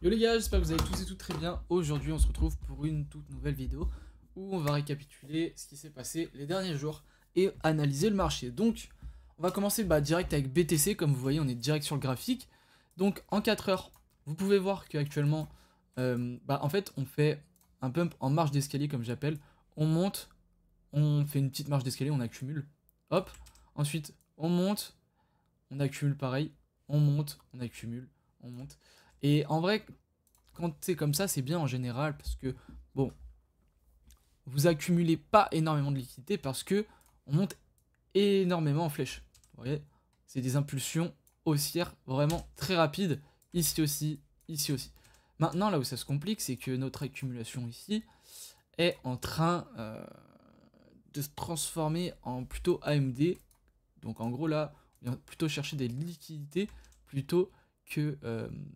Yo les gars, j'espère que vous allez tous et toutes très bien. Aujourd'hui on se retrouve pour une toute nouvelle vidéo où on va récapituler ce qui s'est passé les derniers jours et analyser le marché. Donc on va commencer direct avec BTC, comme vous voyez on est direct sur le graphique. Donc en 4 heures, vous pouvez voir qu'actuellement, en fait on fait un pump en marche d'escalier comme j'appelle. On monte, on fait une petite marche d'escalier, on accumule, hop. Ensuite on monte, on accumule pareil, on monte, on accumule, on monte. Et en vrai, quand c'est comme ça, c'est bien en général parce que, bon, vous accumulez pas énormément de liquidité parce que on monte énormément en flèche. Vous voyez, c'est des impulsions haussières vraiment très rapides, ici aussi, ici aussi. Maintenant, là où ça se complique, c'est que notre accumulation ici est en train de se transformer en plutôt AMD. Donc en gros là, on vient plutôt chercher des liquidités plutôt que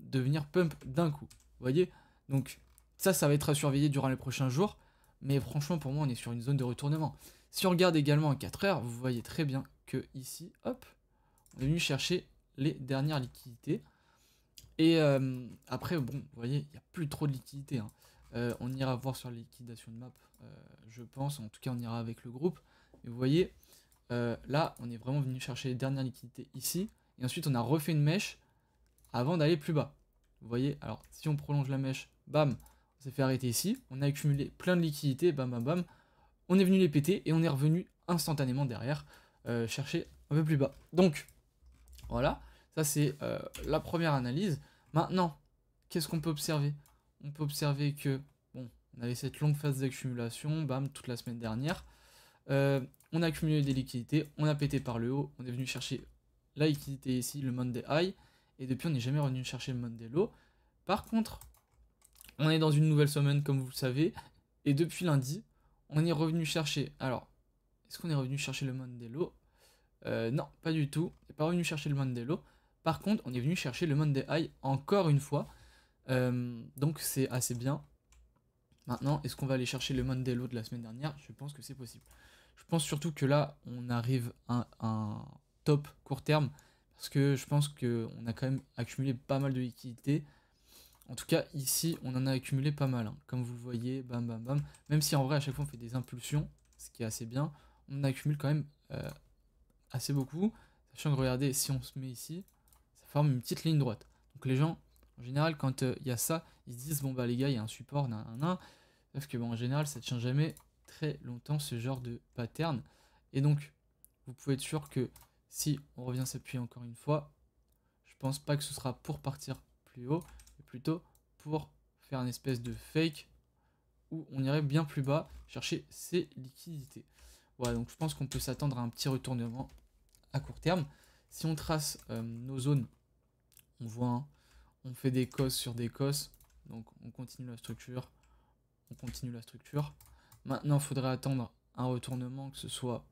de venir pump d'un coup. Vous voyez? Donc ça va être à surveiller durant les prochains jours. Mais franchement, pour moi, on est sur une zone de retournement. Si on regarde également en 4 heures, vous voyez très bien que ici, hop, on est venu chercher les dernières liquidités. Et après, bon, vous voyez, il n'y a plus trop de liquidités, hein. On ira voir sur la liquidation de map, je pense. En tout cas, on ira avec le groupe. Et vous voyez, là, on est vraiment venu chercher les dernières liquidités ici. Et ensuite, on a refait une mèche avant d'aller plus bas. Vous voyez, alors si on prolonge la mèche, bam, on s'est fait arrêter ici. On a accumulé plein de liquidités, bam, bam, bam. On est venu les péter et on est revenu instantanément derrière chercher un peu plus bas. Donc, voilà, ça c'est la première analyse. Maintenant, qu'est-ce qu'on peut observer? On peut observer que, bon, on avait cette longue phase d'accumulation, bam, toute la semaine dernière. On a accumulé des liquidités, on a pété par le haut, on est venu chercher la liquidité ici, le Monday High, et depuis on n'est jamais revenu chercher le Monday Low. Par contre, on est dans une nouvelle semaine comme vous le savez, et depuis lundi, on est revenu chercher, alors, est-ce qu'on est revenu chercher le Monday Low? Non, pas du tout, on n'est pas revenu chercher le Monday Low. Par contre, on est venu chercher le Monday High encore une fois, donc c'est assez bien. Maintenant, est-ce qu'on va aller chercher le Monday Low de la semaine dernière? Je pense que c'est possible. Je pense surtout que là, on arrive à un top court terme, parce que je pense qu'on a quand même accumulé pas mal de liquidités. En tout cas, ici, on en a accumulé pas mal, hein. Comme vous le voyez, bam, bam, bam. Même si en vrai, à chaque fois, on fait des impulsions, ce qui est assez bien, on accumule quand même assez beaucoup. Sachant que, regardez, si on se met ici, ça forme une petite ligne droite. Donc les gens, en général, quand il y a ça, ils se disent, bon bah les gars, il y a un support, nan. Sauf que bon, en général, ça ne tient jamais très longtemps ce genre de pattern. Et donc, vous pouvez être sûr que si on revient s'appuyer encore une fois, je pense pas que ce sera pour partir plus haut, mais plutôt pour faire une espèce de fake où on irait bien plus bas chercher ces liquidités. Voilà, donc je pense qu'on peut s'attendre à un petit retournement à court terme. Si on trace nos zones, on voit, hein, on fait des cosses sur des cosses, donc on continue la structure, on continue la structure. Maintenant, il faudrait attendre un retournement, que ce soit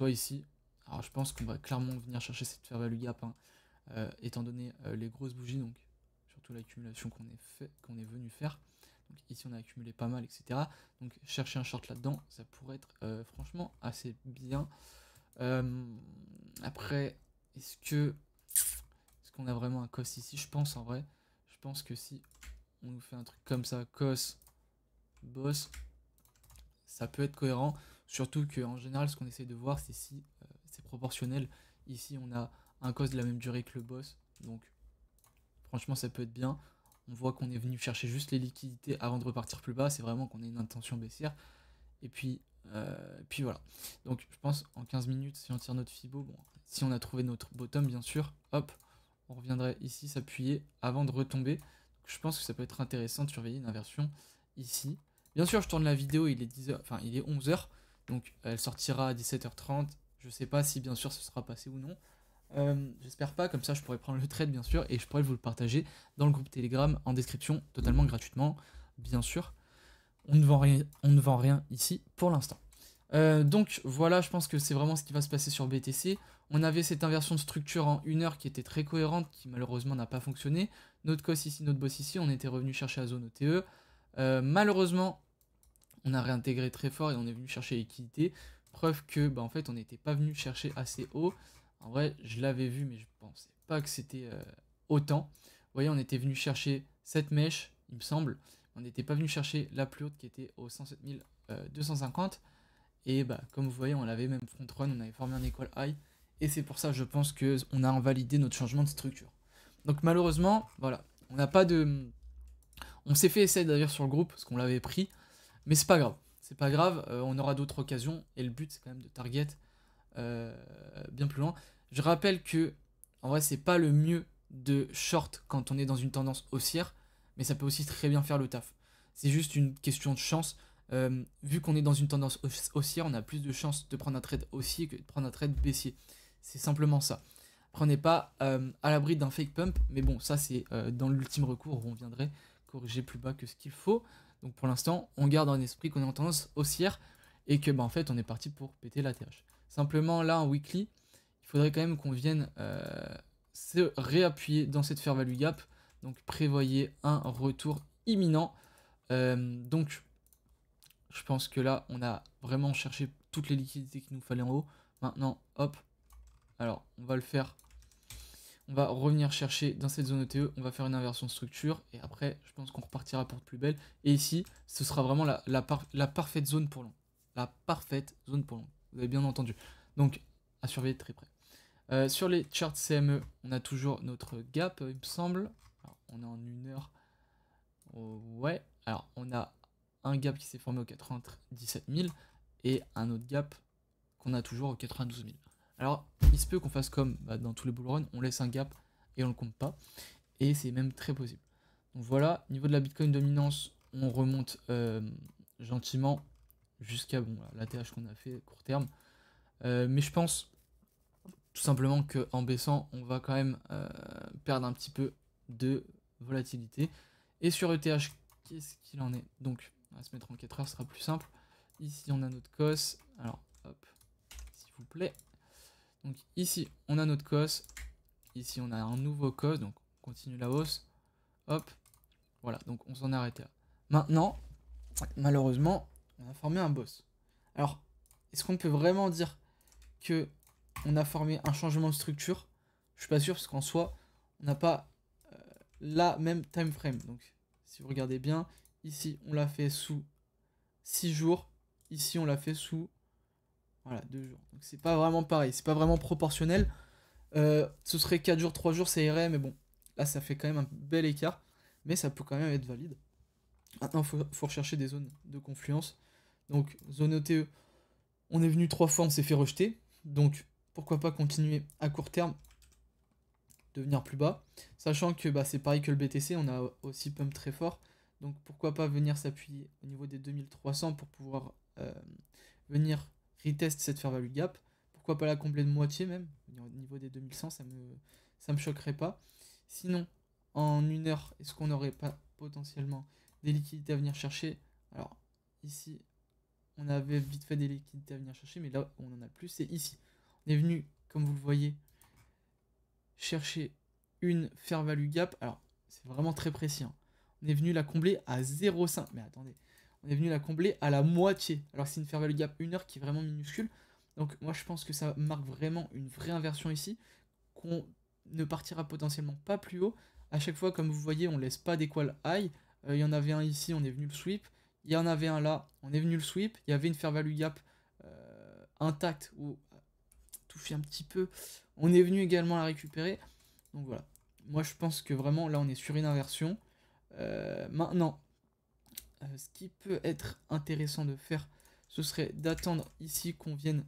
ici. Alors, je pense qu'on va clairement venir chercher cette fair value gap, hein, étant donné les grosses bougies, donc surtout l'accumulation qu'on est venu faire. Donc ici, on a accumulé pas mal, etc. Donc, chercher un short là-dedans, ça pourrait être franchement assez bien. Après, est-ce qu'on a vraiment un cos ici? Je pense en vrai. Je pense que si on nous fait un truc comme ça, cos, boss, ça peut être cohérent. Surtout qu'en général, ce qu'on essaie de voir, c'est si c'est proportionnel. Ici, on a un cos de la même durée que le boss. Donc, franchement, ça peut être bien. On voit qu'on est venu chercher juste les liquidités avant de repartir plus bas. C'est vraiment qu'on a une intention baissière. Et puis voilà. Donc, je pense en 15 minutes, si on tire notre Fibo, bon, si on a trouvé notre bottom, bien sûr, hop, on reviendrait ici s'appuyer avant de retomber. Donc, je pense que ça peut être intéressant de surveiller une inversion ici. Bien sûr, je tourne la vidéo, il est 10h, enfin, il est 11h. Donc, elle sortira à 17h30. Je sais pas si, bien sûr, ce sera passé ou non. J'espère pas, comme ça je pourrais prendre le trade bien sûr et je pourrais vous le partager dans le groupe Telegram en description totalement gratuitement, bien sûr. On ne vend rien ici pour l'instant. Donc voilà, je pense que c'est vraiment ce qui va se passer sur BTC. On avait cette inversion de structure en 1 heure qui était très cohérente, qui malheureusement n'a pas fonctionné. Notre cos ici, notre boss ici, on était revenu chercher la zone OTE. Malheureusement, on a réintégré très fort et on est venu chercher liquidité. Preuve que en fait on n'était pas venu chercher assez haut. En vrai, je l'avais vu, mais je pensais pas que c'était autant. voyez, on était venu chercher cette mèche, il me semble. On n'était pas venu chercher la plus haute qui était au 107 250. Et bah, comme vous voyez, on avait même front run, on avait formé un equal high. Et c'est pour ça, je pense qu'on a invalidé notre changement de structure. Donc malheureusement, voilà, on n'a pas de... On s'est fait essayer d'ailleurs sur le groupe, parce qu'on l'avait pris. Mais c'est pas grave. C'est pas grave, on aura d'autres occasions. Et le but, c'est quand même de target bien plus loin. Je rappelle que, en vrai, c'est pas le mieux de short quand on est dans une tendance haussière. Mais ça peut aussi très bien faire le taf. C'est juste une question de chance. Vu qu'on est dans une tendance haussière, on a plus de chances de prendre un trade haussier que de prendre un trade baissier. C'est simplement ça. Après, on n'est pas à l'abri d'un fake pump, mais bon, ça c'est dans l'ultime recours où on viendrait corriger plus bas que ce qu'il faut. Donc pour l'instant, on garde en esprit qu'on est en tendance haussière et que bah, en fait on est parti pour péter la TH. Simplement là en weekly, il faudrait quand même qu'on vienne se réappuyer dans cette fair value gap. Donc prévoyez un retour imminent. Donc je pense que là on a vraiment cherché toutes les liquidités qu'il nous fallait en haut. Maintenant hop, alors on va le faire. On va revenir chercher dans cette zone ETE, on va faire une inversion de structure, et après, je pense qu'on repartira pour plus belle. Et ici, ce sera vraiment la parfaite zone pour long. La parfaite zone pour long. Vous avez bien entendu. Donc, à surveiller de très près. Sur les charts CME, on a toujours notre gap, il me semble. Alors, on est en 1 heure. Oh, ouais. Alors, on a un gap qui s'est formé au 97 000, et un autre gap qu'on a toujours au 92 000. Alors, il se peut qu'on fasse comme dans tous les bull runs, on laisse un gap et on le compte pas. Et c'est même très possible. Donc voilà, niveau de la Bitcoin dominance, on remonte gentiment jusqu'à bon, la TH qu'on a fait court terme. Mais je pense tout simplement qu'en baissant, on va quand même perdre un petit peu de volatilité. Et sur ETH, qu'est-ce qu'il en est? Donc, on va se mettre en 4 heures, ce sera plus simple. Ici, on a notre COS. Alors, hop, s'il vous plaît. Donc ici, on a notre COS. Ici, on a un nouveau COS. Donc, on continue la hausse. Hop. Voilà, donc on s'en est arrêté là. Maintenant, malheureusement, on a formé un boss. Alors, est-ce qu'on peut vraiment dire que on a formé un changement de structure? Je suis pas sûr, parce qu'en soi, on n'a pas la même time frame. Donc, si vous regardez bien, ici, on l'a fait sous 6 jours. Ici, on l'a fait sous... Voilà, 2 jours. Donc c'est pas vraiment pareil, c'est pas vraiment proportionnel. Ce serait 4 jours, 3 jours, ça irait, mais bon, là ça fait quand même un bel écart, mais ça peut quand même être valide. Maintenant, faut rechercher des zones de confluence. Donc, zone ETE, on est venu 3 fois, on s'est fait rejeter. Donc, pourquoi pas continuer à court terme, devenir plus bas. Sachant que bah, c'est pareil que le BTC, on a aussi pump très fort. Donc, pourquoi pas venir s'appuyer au niveau des 2300 pour pouvoir venir retest cette fair value gap. Pourquoi pas la combler de moitié même, au niveau des 2100, ça me choquerait pas. Sinon, en 1 heure, est-ce qu'on n'aurait pas potentiellement des liquidités à venir chercher? Alors, ici, on avait vite fait des liquidités à venir chercher, mais là où on en a le plus, c'est ici. On est venu, comme vous le voyez, chercher une fair value gap. Alors, c'est vraiment très précis. Hein. On est venu la combler à 0,5. Mais attendez, on est venu la combler à la moitié. Alors c'est une fair value gap 1 heure qui est vraiment minuscule. Donc moi je pense que ça marque vraiment une vraie inversion ici. Qu'on ne partira potentiellement pas plus haut. À chaque fois, comme vous voyez, on laisse pas d'équal high. Il y en avait un ici, on est venu le sweep. Il y en avait un là, on est venu le sweep. Il y avait une fair value gap intacte ou touché un petit peu. On est venu également la récupérer. Donc voilà. Moi je pense que vraiment là on est sur une inversion. Maintenant, ce qui peut être intéressant de faire, ce serait d'attendre ici qu'on vienne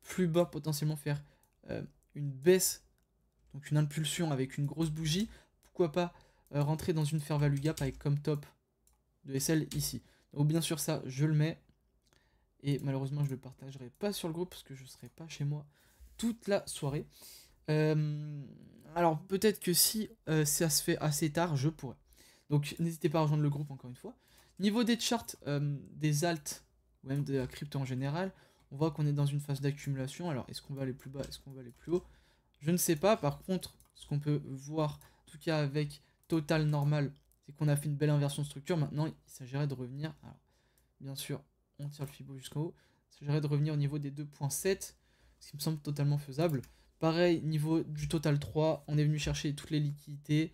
plus bas, potentiellement faire une baisse, donc une impulsion avec une grosse bougie. Pourquoi pas rentrer dans une fair value gap avec comme top de SL ici. Donc bien sûr ça, je le mets. Et malheureusement, je ne le partagerai pas sur le groupe parce que je ne serai pas chez moi toute la soirée. Alors peut-être que si ça se fait assez tard, je pourrais. Donc n'hésitez pas à rejoindre le groupe encore une fois. Niveau des charts, des alts, ou même de la crypto en général, on voit qu'on est dans une phase d'accumulation. Alors est-ce qu'on va aller plus bas, est-ce qu'on va aller plus haut? Je ne sais pas. Par contre, ce qu'on peut voir, en tout cas avec Total Normal, c'est qu'on a fait une belle inversion de structure. Maintenant, il s'agirait de revenir. Alors, bien sûr, on tire le Fibo jusqu'en haut. Il s'agirait de revenir au niveau des 2.7, ce qui me semble totalement faisable. Pareil, niveau du total 3, on est venu chercher toutes les liquidités.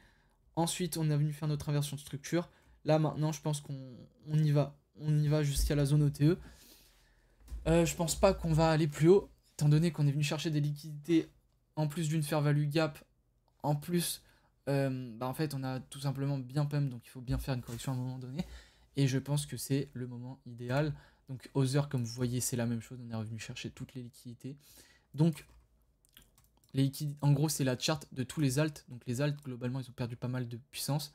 Ensuite, on est venu faire notre inversion de structure. Là, maintenant, je pense qu'on y va. On y va jusqu'à la zone OTE. Je pense pas qu'on va aller plus haut, étant donné qu'on est venu chercher des liquidités en plus d'une fair value gap. En plus, en fait, on a tout simplement bien pump, donc il faut bien faire une correction à un moment donné. Et je pense que c'est le moment idéal. Donc, Other, comme vous voyez, c'est la même chose. On est revenu chercher toutes les liquidités. Donc, en gros, c'est la charte de tous les alts. Donc, les alts, globalement, ils ont perdu pas mal de puissance.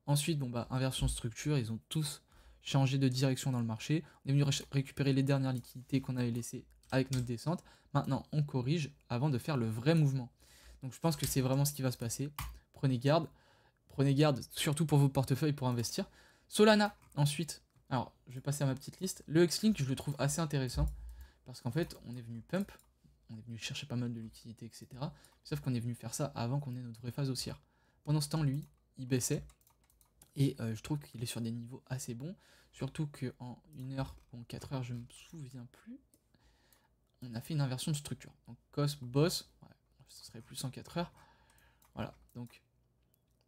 Ensuite, inversion structure, ils ont tous changé de direction dans le marché. On est venu récupérer les dernières liquidités qu'on avait laissées avec notre descente. Maintenant, on corrige avant de faire le vrai mouvement. Donc, je pense que c'est vraiment ce qui va se passer. Prenez garde, surtout pour vos portefeuilles pour investir. Solana, ensuite. Alors, je vais passer à ma petite liste. Le X-Link, je le trouve assez intéressant parce qu'en fait, on est venu pump, on est venu chercher pas mal de liquidités, etc. Sauf qu'on est venu faire ça avant qu'on ait notre vraie phase haussière. Pendant ce temps, lui, il baissait. Et je trouve qu'il est sur des niveaux assez bons. Surtout qu'en 1 heure, bon 4 heures, je me souviens plus. On a fait une inversion de structure. Donc COS, boss, ouais, ce serait plus en 4 heures. Voilà, donc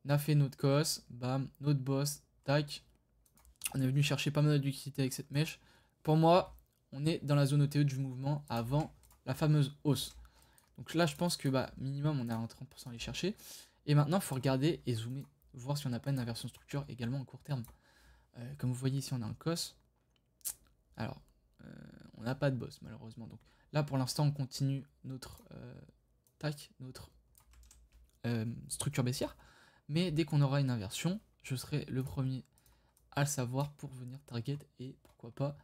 on a fait notre COS, bam, notre boss, tac. On est venu chercher pas mal de liquidité avec cette mèche. Pour moi, on est dans la zone OTE du mouvement avant la fameuse hausse. Donc là, je pense que minimum, on est à 30% à aller chercher. Et maintenant, il faut regarder et zoomer, voir si on n'a pas une inversion de structure également en court terme. Comme vous voyez ici, on a un COS. Alors, on n'a pas de boss, malheureusement. Donc là, pour l'instant, on continue notre structure baissière. Mais dès qu'on aura une inversion, je serai le premier à le savoir pour venir target et pourquoi pas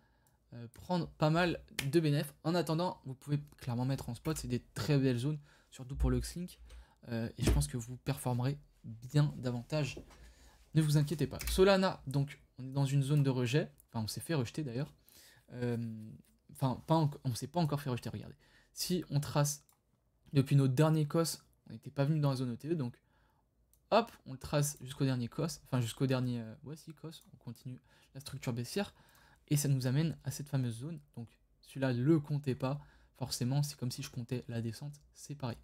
prendre pas mal de bénéfices. En attendant, vous pouvez clairement mettre en spot, c'est des très belles zones, surtout pour le X-Link. Et je pense que vous performerez bien davantage. Ne vous inquiétez pas. Solana, donc on est dans une zone de rejet. Enfin, on s'est fait rejeter d'ailleurs. On ne s'est pas encore fait rejeter, regardez. Si on trace depuis notre dernier COS, on n'était pas venu dans la zone OTE, donc hop, on le trace jusqu'au dernier COS, enfin jusqu'au dernier COS, on continue la structure baissière, et ça nous amène à cette fameuse zone. Donc celui-là, ne le comptez pas, forcément, c'est comme si je comptais la descente, c'est pareil.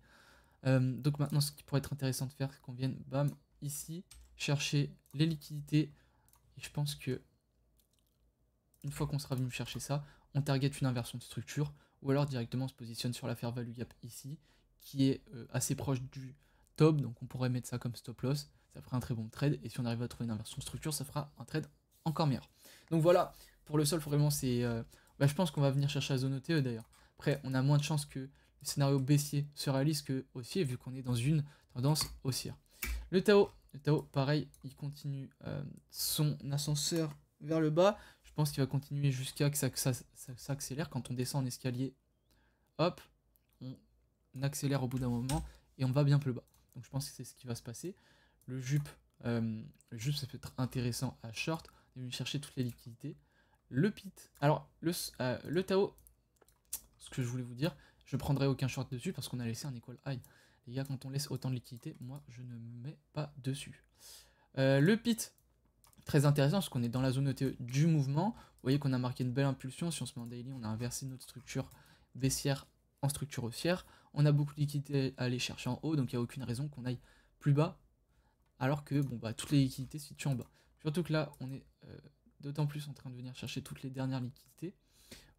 Donc maintenant, ce qui pourrait être intéressant de faire, c'est qu'on vienne, bam, ici, chercher les liquidités, et je pense que une fois qu'on sera venu chercher ça, on target une inversion de structure, ou alors directement on se positionne sur la fair value gap ici, qui est assez proche du top, donc on pourrait mettre ça comme stop loss, ça fera un très bon trade, et si on arrive à trouver une inversion de structure, ça fera un trade encore meilleur. Donc voilà, pour le sol, vraiment, c'est... je pense qu'on va venir chercher la zone OTE d'ailleurs. Après, on a moins de chances que le scénario baissier se réalise que haussier, vu qu'on est dans une tendance haussière. Le Tao, pareil, il continue son ascenseur vers le bas. Je pense qu'il va continuer jusqu'à que ça s'accélère. Quand on descend en escalier, hop, on accélère au bout d'un moment et on va bien plus bas. Donc je pense que c'est ce qui va se passer. Le jupe, ça peut être intéressant à short. On est venu chercher toutes les liquidités. Le pit, alors le Tao, ce que je voulais vous dire, je prendrai aucun short dessus parce qu'on a laissé un equal high. Les gars, quand on laisse autant de liquidités, moi je ne me mets pas dessus. Le pit, très intéressant parce qu'on est dans la zone OTE du mouvement. Vous voyez qu'on a marqué une belle impulsion. Si on se met en daily, on a inversé notre structure baissière en structure haussière. On a beaucoup de liquidités à aller chercher en haut, donc il n'y a aucune raison qu'on aille plus bas. Alors que toutes les liquidités se situent en bas. Surtout que là, on est d'autant plus en train de venir chercher toutes les dernières liquidités.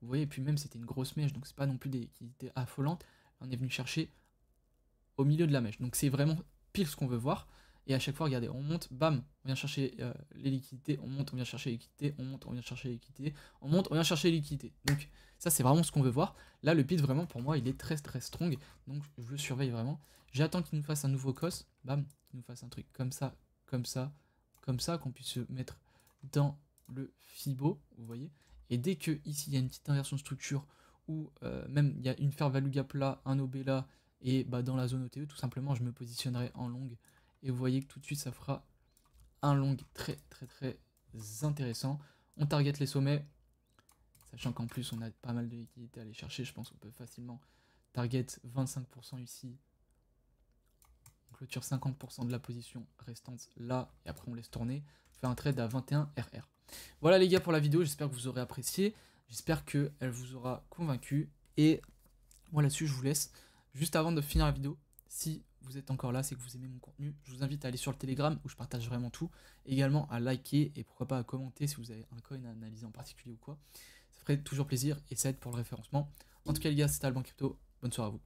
Vous voyez, et puis même c'était une grosse mèche, donc c'est pas non plus des liquidités affolantes. On est venu chercher au milieu de la mèche. Donc c'est vraiment pile ce qu'on veut voir. Et à chaque fois, regardez, on monte, bam, on vient chercher les liquidités, on monte, on vient chercher les liquidités, on monte, on vient chercher les liquidités, on monte, on vient chercher les liquidités. Donc ça, c'est vraiment ce qu'on veut voir. Là, le pit, vraiment, pour moi, il est très très strong. Donc je le surveille vraiment. J'attends qu'il nous fasse un nouveau COS, bam, qu'il nous fasse un truc comme ça, comme ça, comme ça, qu'on puisse se mettre dans le Fibo, vous voyez. Et dès que ici, il y a une petite inversion de structure, ou même il y a une fair value gap là, un OB là, et dans la zone OTE, tout simplement, je me positionnerai en longue. Et vous voyez que tout de suite, ça fera un long très très très intéressant. On target les sommets, sachant qu'en plus, on a pas mal de liquidités à aller chercher. Je pense qu'on peut facilement target 25% ici. On clôture 50% de la position restante là, et après on laisse tourner. On fait un trade à 21 RR. Voilà les gars pour la vidéo, j'espère que vous aurez apprécié. J'espère qu'elle vous aura convaincu. Et moi là-dessus, je vous laisse. Juste avant de finir la vidéo, si vous êtes encore là, c'est que vous aimez mon contenu, je vous invite à aller sur le Telegram où je partage vraiment tout, également à liker et pourquoi pas à commenter si vous avez un coin à analyser en particulier ou quoi. Ça ferait toujours plaisir et ça aide pour le référencement. En tout cas les gars, c'était Alban Crypto, bonne soirée à vous.